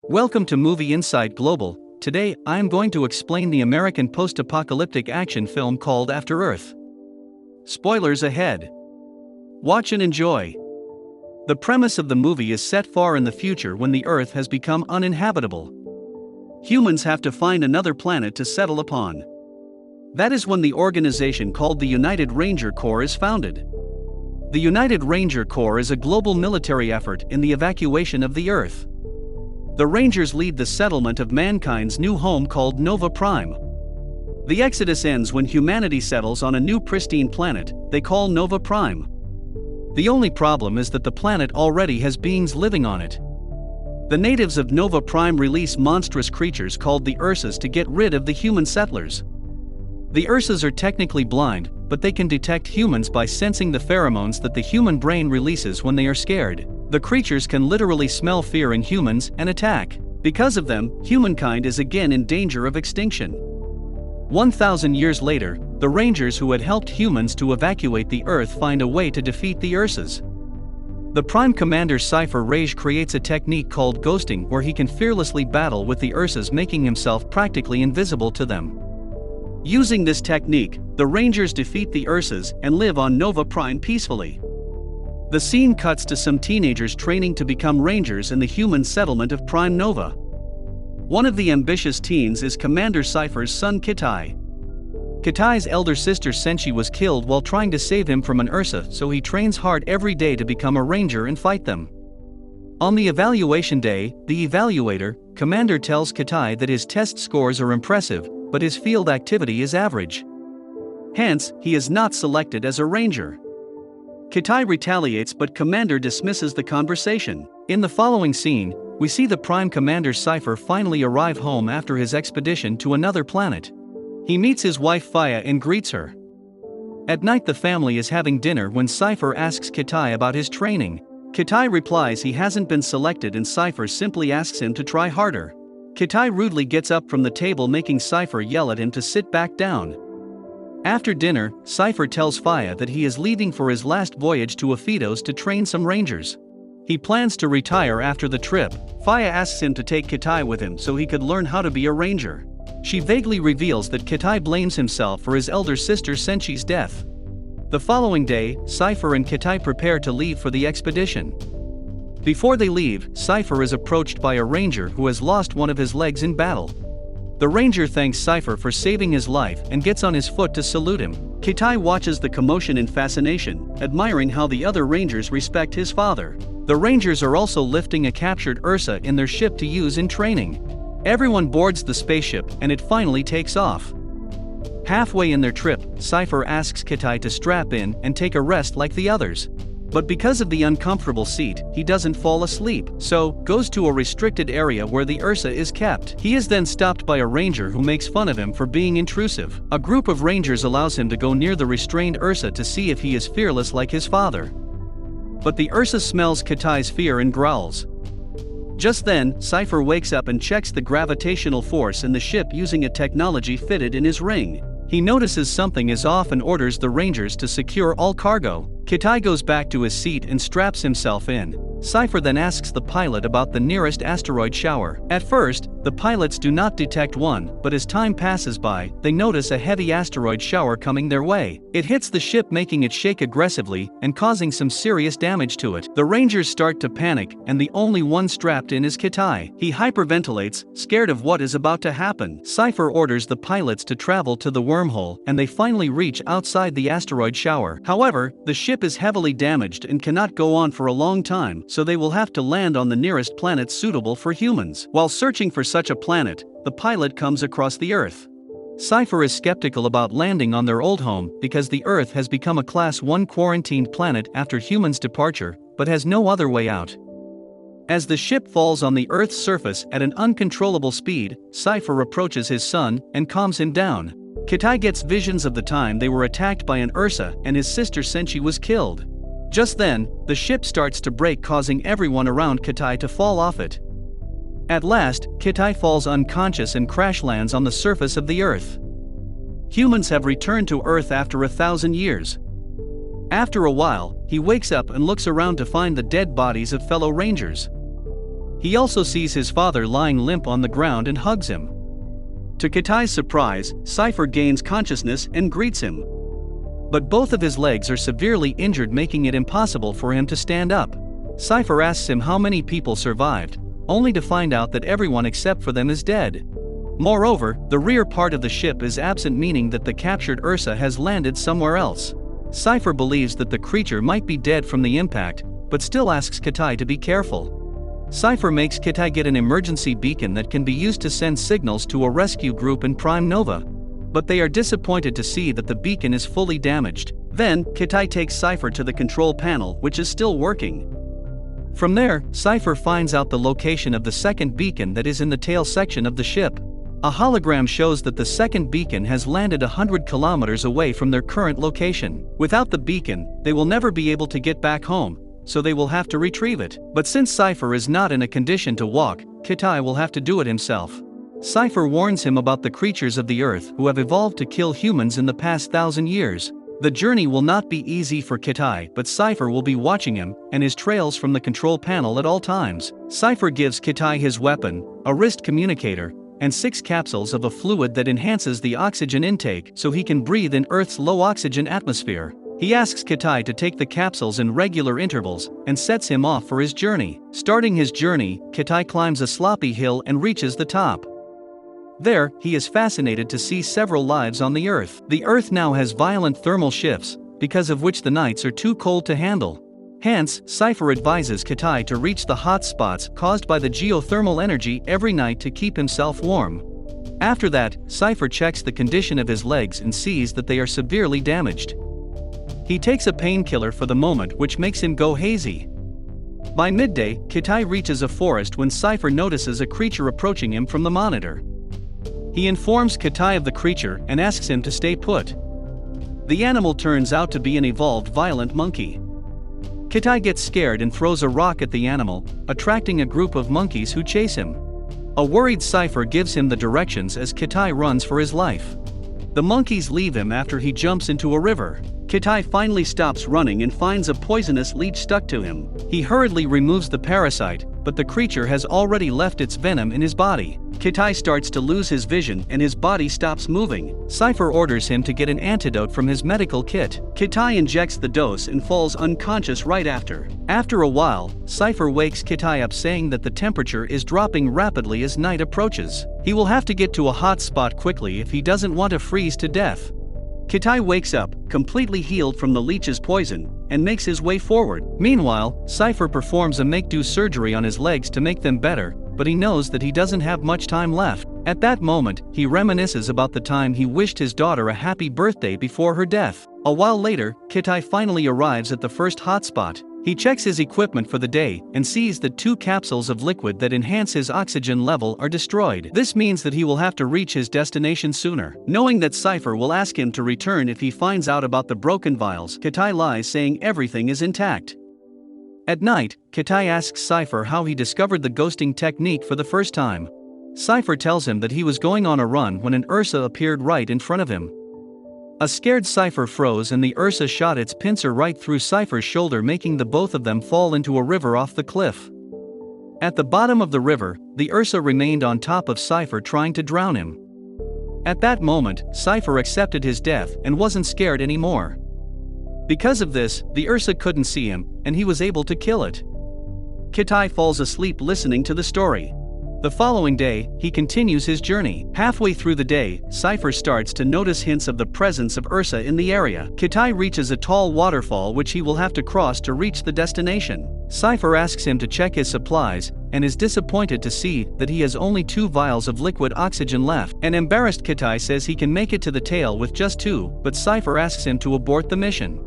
Welcome to Movie Insight Global. Today, I am going to explain the American post-apocalyptic action film called After Earth. Spoilers ahead. Watch and enjoy. The premise of the movie is set far in the future when the Earth has become uninhabitable. Humans have to find another planet to settle upon. That is when the organization called the United Ranger Corps is founded. The United Ranger Corps is a global military effort in the evacuation of the Earth. The Rangers lead the settlement of mankind's new home called Nova Prime. The exodus ends when humanity settles on a new pristine planet they call Nova Prime. The only problem is that the planet already has beings living on it. The natives of Nova Prime release monstrous creatures called the Ursas to get rid of the human settlers. The Ursas are technically blind, but they can detect humans by sensing the pheromones that the human brain releases when they are scared. The creatures can literally smell fear in humans and attack. Because of them, humankind is again in danger of extinction. 1,000 years later, the Rangers who had helped humans to evacuate the Earth find a way to defeat the Ursas. The Prime Commander Cypher Raige creates a technique called ghosting where he can fearlessly battle with the Ursas, making himself practically invisible to them. Using this technique, the Rangers defeat the Ursas and live on Nova Prime peacefully. The scene cuts to some teenagers training to become Rangers in the human settlement of Prime Nova. One of the ambitious teens is Commander Cypher's son Kitai. Kitai's elder sister Senshi was killed while trying to save him from an Ursa, so he trains hard every day to become a Ranger and fight them. On the evaluation day, the evaluator, Commander, tells Kitai that his test scores are impressive, but his field activity is average. Hence, he is not selected as a Ranger. Kitai retaliates, but Commander dismisses the conversation. In the following scene, we see the Prime Commander Cypher finally arrive home after his expedition to another planet. He meets his wife Faya and greets her. At night the family is having dinner when Cypher asks Kitai about his training. Kitai replies he hasn't been selected and Cypher simply asks him to try harder. Kitai rudely gets up from the table, making Cypher yell at him to sit back down. After dinner, Cypher tells Faya that he is leaving for his last voyage to Ophidos to train some Rangers. He plans to retire after the trip. Faya asks him to take Kitai with him so he could learn how to be a Ranger. She vaguely reveals that Kitai blames himself for his elder sister Senshi's death. The following day, Cypher and Kitai prepare to leave for the expedition. Before they leave, Cypher is approached by a Ranger who has lost one of his legs in battle. The Ranger thanks Cypher for saving his life and gets on his foot to salute him. Kitai watches the commotion in fascination, admiring how the other Rangers respect his father. The Rangers are also lifting a captured Ursa in their ship to use in training. Everyone boards the spaceship and it finally takes off. Halfway in their trip, Cypher asks Kitai to strap in and take a rest like the others. But because of the uncomfortable seat, he doesn't fall asleep, so goes to a restricted area where the Ursa is kept. He is then stopped by a Ranger who makes fun of him for being intrusive. A group of Rangers allows him to go near the restrained Ursa to see if he is fearless like his father. But the Ursa smells Kitai's fear and growls. Just then, Cypher wakes up and checks the gravitational force in the ship using a technology fitted in his ring. He notices something is off and orders the Rangers to secure all cargo. Kitai goes back to his seat and straps himself in. Cypher then asks the pilot about the nearest asteroid shower. At first, the pilots do not detect one, but as time passes by, they notice a heavy asteroid shower coming their way. It hits the ship, making it shake aggressively and causing some serious damage to it. The Rangers start to panic, and the only one strapped in is Kitai. He hyperventilates, scared of what is about to happen. Cypher orders the pilots to travel to the wormhole, and they finally reach outside the asteroid shower. However, the ship is heavily damaged and cannot go on for a long time, so they will have to land on the nearest planet suitable for humans. While searching for such a planet, the pilot comes across the Earth. Cypher is skeptical about landing on their old home because the Earth has become a Class 1 quarantined planet after humans' departure, but has no other way out. As the ship falls on the Earth's surface at an uncontrollable speed, Cypher approaches his son and calms him down. Kitai gets visions of the time they were attacked by an Ursa and his sister Senshi was killed. Just then, the ship starts to break, causing everyone around Kitai to fall off it. At last, Kitai falls unconscious and crash lands on the surface of the Earth. Humans have returned to Earth after 1,000 years. After a while, he wakes up and looks around to find the dead bodies of fellow Rangers. He also sees his father lying limp on the ground and hugs him. To Kitai's surprise, Cypher gains consciousness and greets him. But both of his legs are severely injured, making it impossible for him to stand up. Cypher asks him how many people survived, only to find out that everyone except for them is dead. Moreover, the rear part of the ship is absent, meaning that the captured Ursa has landed somewhere else. Cypher believes that the creature might be dead from the impact, but still asks Kitai to be careful. Cypher makes Kitai get an emergency beacon that can be used to send signals to a rescue group in Prime Nova. But they are disappointed to see that the beacon is fully damaged. Then, Kitai takes Cypher to the control panel, which is still working. From there, Cypher finds out the location of the second beacon that is in the tail section of the ship. A hologram shows that the second beacon has landed 100 kilometers away from their current location. Without the beacon, they will never be able to get back home, so they will have to retrieve it. But since Cypher is not in a condition to walk, Kitai will have to do it himself. Cypher warns him about the creatures of the earth who have evolved to kill humans in the past 1,000 years. The journey will not be easy for Kitai, but Cypher will be watching him and his trails from the control panel at all times. Cypher gives Kitai his weapon, a wrist communicator, and 6 capsules of a fluid that enhances the oxygen intake so he can breathe in Earth's low oxygen atmosphere. He asks Kitai to take the capsules in regular intervals and sets him off for his journey. Starting his journey, Kitai climbs a sloppy hill and reaches the top. There, he is fascinated to see several lives on the Earth. The Earth now has violent thermal shifts, because of which the nights are too cold to handle. Hence, Cypher advises Kitai to reach the hot spots caused by the geothermal energy every night to keep himself warm. After that, Cypher checks the condition of his legs and sees that they are severely damaged. He takes a painkiller for the moment, which makes him go hazy. By midday, Kitai reaches a forest when Cypher notices a creature approaching him from the monitor. He informs Kitai of the creature and asks him to stay put. The animal turns out to be an evolved violent monkey. Kitai gets scared and throws a rock at the animal, attracting a group of monkeys who chase him. A worried Cypher gives him the directions as Kitai runs for his life. The monkeys leave him after he jumps into a river. Kitai finally stops running and finds a poisonous leech stuck to him. He hurriedly removes the parasite, but the creature has already left its venom in his body. Kitai starts to lose his vision and his body stops moving. Cypher orders him to get an antidote from his medical kit. Kitai injects the dose and falls unconscious right after. After a while, Cypher wakes Kitai up saying that the temperature is dropping rapidly as night approaches. He will have to get to a hot spot quickly if he doesn't want to freeze to death. Kitai wakes up, completely healed from the leech's poison, and makes his way forward. Meanwhile, Cypher performs a make-do surgery on his legs to make them better, but he knows that he doesn't have much time left. At that moment, he reminisces about the time he wished his daughter a happy birthday before her death. A while later, Kitai finally arrives at the first hotspot. He checks his equipment for the day and sees that 2 capsules of liquid that enhance his oxygen level are destroyed. This means that he will have to reach his destination sooner. Knowing that Cypher will ask him to return if he finds out about the broken vials, Kitai lies, saying everything is intact. At night, Kitai asks Cypher how he discovered the ghosting technique for the first time. Cypher tells him that he was going on a run when an Ursa appeared right in front of him. A scared Cypher froze and the Ursa shot its pincer right through Cypher's shoulder, making the both of them fall into a river off the cliff. At the bottom of the river, the Ursa remained on top of Cypher trying to drown him. At that moment, Cypher accepted his death and wasn't scared anymore. Because of this, the Ursa couldn't see him, and he was able to kill it. Kitai falls asleep listening to the story. The following day, he continues his journey. Halfway through the day, Cypher starts to notice hints of the presence of Ursa in the area. Kitai reaches a tall waterfall which he will have to cross to reach the destination. Cypher asks him to check his supplies, and is disappointed to see that he has only 2 vials of liquid oxygen left. An embarrassed Kitai says he can make it to the tail with just 2, but Cypher asks him to abort the mission.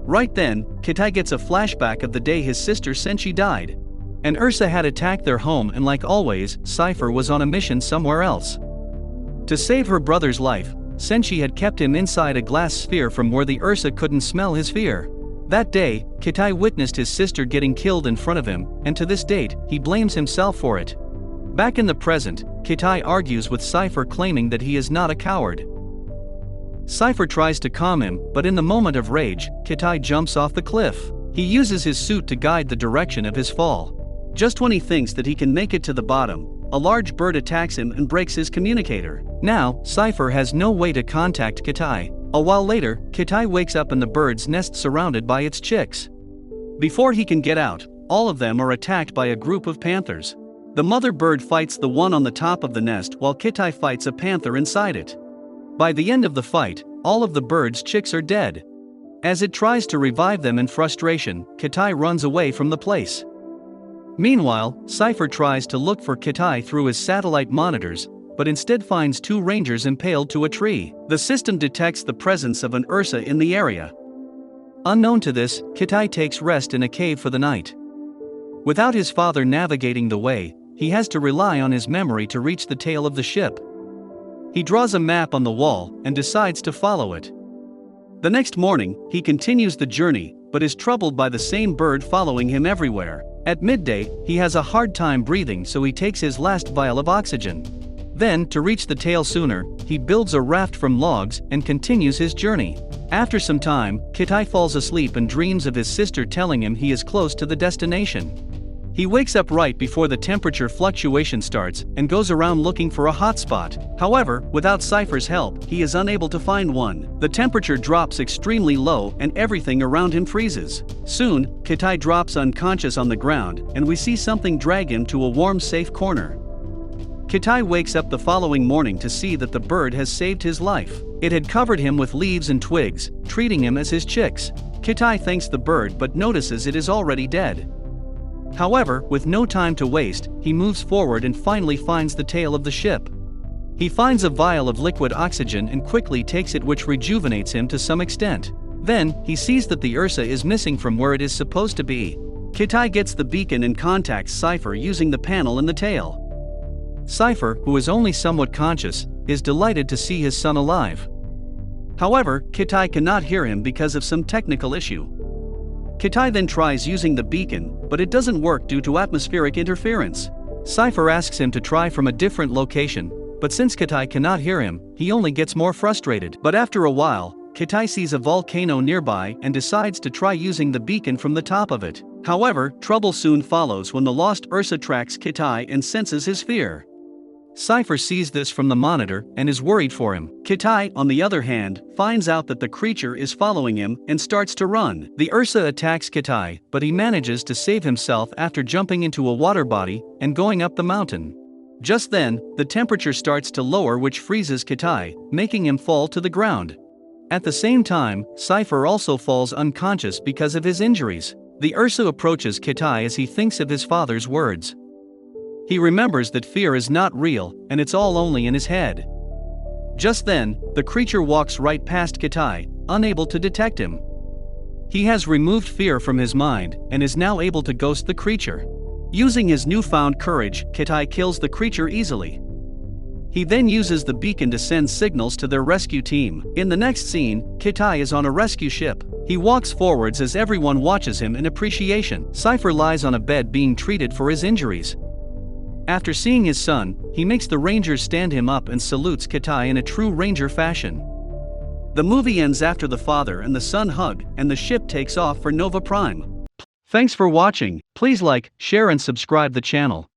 Right then, Kitai gets a flashback of the day his sister Senshi died. An Ursa had attacked their home, and like always, Cypher was on a mission somewhere else. To save her brother's life, Senshi had kept him inside a glass sphere from where the Ursa couldn't smell his fear. That day, Kitai witnessed his sister getting killed in front of him, and to this date, he blames himself for it. Back in the present, Kitai argues with Cypher, claiming that he is not a coward. Cypher tries to calm him, but in the moment of rage, Kitai jumps off the cliff. He uses his suit to guide the direction of his fall. Just when he thinks that he can make it to the bottom, a large bird attacks him and breaks his communicator. Now, Cypher has no way to contact Kitai. A while later, Kitai wakes up in the bird's nest surrounded by its chicks. Before he can get out, all of them are attacked by a group of panthers. The mother bird fights the one on the top of the nest while Kitai fights a panther inside it. By the end of the fight, all of the bird's chicks are dead. As it tries to revive them in frustration, Kitai runs away from the place. Meanwhile, Cypher tries to look for Kitai through his satellite monitors, but instead finds two rangers impaled to a tree. The system detects the presence of an Ursa in the area. Unknown to this, Kitai takes rest in a cave for the night. Without his father navigating the way, he has to rely on his memory to reach the tail of the ship. He draws a map on the wall and decides to follow it. The next morning, he continues the journey, but is troubled by the same bird following him everywhere. At midday, he has a hard time breathing, so he takes his last vial of oxygen. Then, to reach the tail sooner, he builds a raft from logs and continues his journey. After some time, Kitai falls asleep and dreams of his sister telling him he is close to the destination. He wakes up right before the temperature fluctuation starts and goes around looking for a hotspot. However, without Cypher's help, he is unable to find one. The temperature drops extremely low and everything around him freezes. Soon, Kitai drops unconscious on the ground and we see something drag him to a warm, safe corner. Kitai wakes up the following morning to see that the bird has saved his life. It had covered him with leaves and twigs, treating him as his chicks. Kitai thanks the bird but notices it is already dead. However, with no time to waste, he moves forward and finally finds the tail of the ship. He finds a vial of liquid oxygen and quickly takes it, which rejuvenates him to some extent. Then, he sees that the Ursa is missing from where it is supposed to be. Kitai gets the beacon and contacts Cypher using the panel in the tail. Cypher, who is only somewhat conscious, is delighted to see his son alive. However, Kitai cannot hear him because of some technical issue. Kitai then tries using the beacon, but it doesn't work due to atmospheric interference. Cypher asks him to try from a different location, but since Kitai cannot hear him, he only gets more frustrated. But after a while, Kitai sees a volcano nearby and decides to try using the beacon from the top of it. However, trouble soon follows when the lost Ursa tracks Kitai and senses his fear. Cypher sees this from the monitor and is worried for him. Kitai, on the other hand, finds out that the creature is following him and starts to run. The Ursa attacks Kitai, but he manages to save himself after jumping into a water body and going up the mountain. Just then, the temperature starts to lower, which freezes Kitai, making him fall to the ground. At the same time, Cypher also falls unconscious because of his injuries. The Ursa approaches Kitai as he thinks of his father's words. He remembers that fear is not real and it's all only in his head. Just then, the creature walks right past Kitai, unable to detect him. He has removed fear from his mind and is now able to ghost the creature. Using his newfound courage, Kitai kills the creature easily. He then uses the beacon to send signals to their rescue team. In the next scene, Kitai is on a rescue ship. He walks forwards as everyone watches him in appreciation. Cypher lies on a bed being treated for his injuries. After seeing his son, he makes the Rangers stand him up and salutes Kitai in a true Ranger fashion. The movie ends after the father and the son hug and the ship takes off for Nova Prime. Thanks for watching. Please like, share and subscribe the channel.